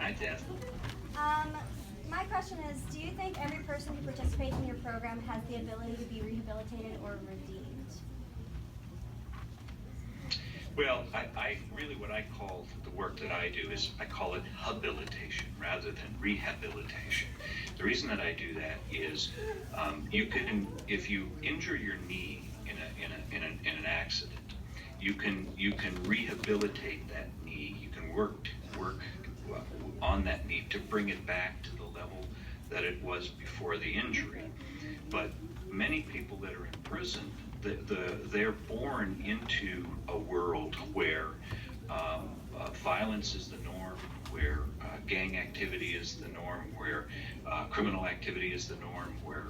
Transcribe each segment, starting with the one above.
Hi, Deb. My question is, do you think every person who participates in your program has the ability to be rehabilitated or redeemed? Well, I really, what I call the work that I do is I call it habilitation rather than rehabilitation. The reason that I do that is you can, if you injure your knee in an accident, you can rehabilitate that knee. You can work on that knee to bring it back to the level that it was before the injury. But many people that are in prison, they're born into a world where violence is the norm, where gang activity is the norm, where criminal activity is the norm, where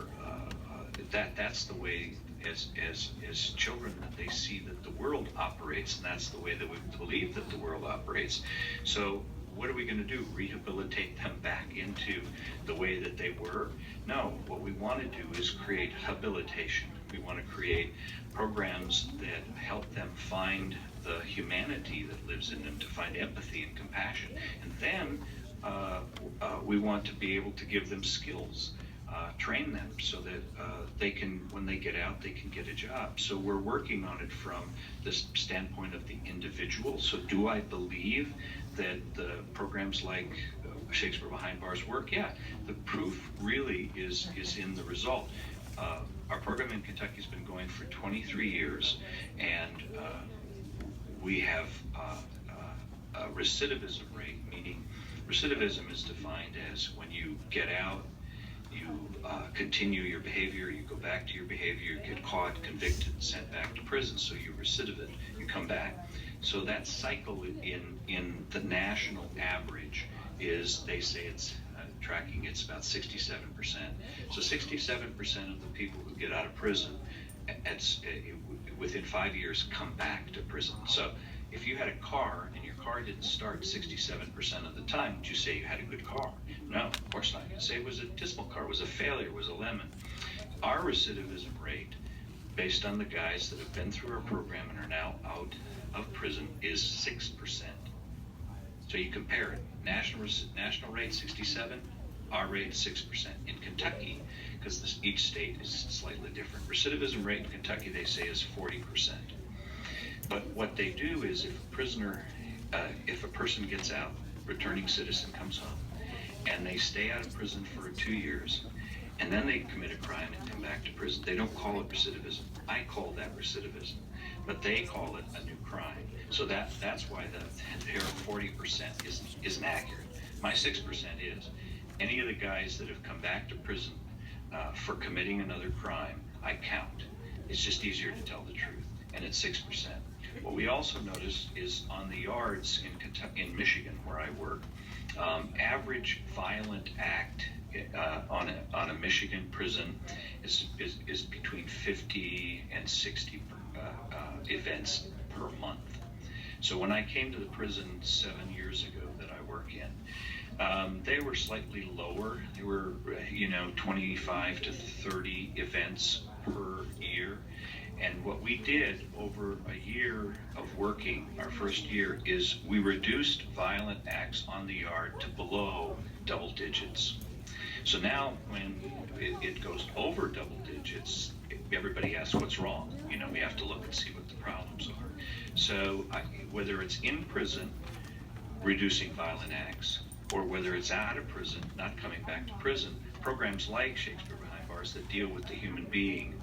that's the way as children that they see that the world operates, and that's the way that we believe that the world operates. So what are we going to do? Rehabilitate them back into the way that they were? No, what we want to do is create habilitation. We want to create programs that help them find the humanity that lives in them, to find empathy and compassion. And then we want to be able to give them skills, train them so that they can, when they get out, they can get a job. So we're working on it from the standpoint of the individual. So do I believe that the programs like Shakespeare Behind Bars work? Yeah, the proof really is in the result. Our program in Kentucky has been going for 23 years, and we have a recidivism rate, meaning recidivism is defined as when you get out, you continue your behavior, you go back to your behavior, you get caught, convicted, and sent back to prison. So you're recidivant, you come back. So that cycle in the national average is, they say it's tracking, it's about 67%. So 67% of the people who get out of prison within 5 years come back to prison. So if you had a car and your car didn't start 67% of the time, would you say you had a good car? No, of course not. You'd say it was a dismal car, it was a failure, it was a lemon. Our recidivism rate, based on the guys that have been through our program and are now out of prison, is 6%. So you compare it, national rate 67, our rate 6%. In Kentucky, because each state is slightly different, recidivism rate in Kentucky, they say, is 40%. But what they do is, if a person gets out, returning citizen comes home, and they stay out of prison for 2 years, and then they commit a crime and come back to prison, they don't call it recidivism. I call that recidivism, but they call it a new crime. So that's why their 40% isn't accurate. My 6% is. Any of the guys that have come back to prison for committing another crime, I count. It's just easier to tell the truth, and it's 6%. What we also notice is on the yards in Kentucky, in Michigan, where I work, average violent act on a Michigan prison is between 50 and 60 events per month. So when I came to the prison 7 years ago that I work in, they were slightly lower. They were, 25 to 30 events per year. And what we did over a year of working, our first year, is we reduced violent acts on the yard to below double digits. So now when it goes over double digits, everybody asks what's wrong. We have to look and see what the problems are. So whether it's in prison, reducing violent acts, or whether it's out of prison, not coming back to prison, programs like Shakespeare Behind Bars that deal with the human being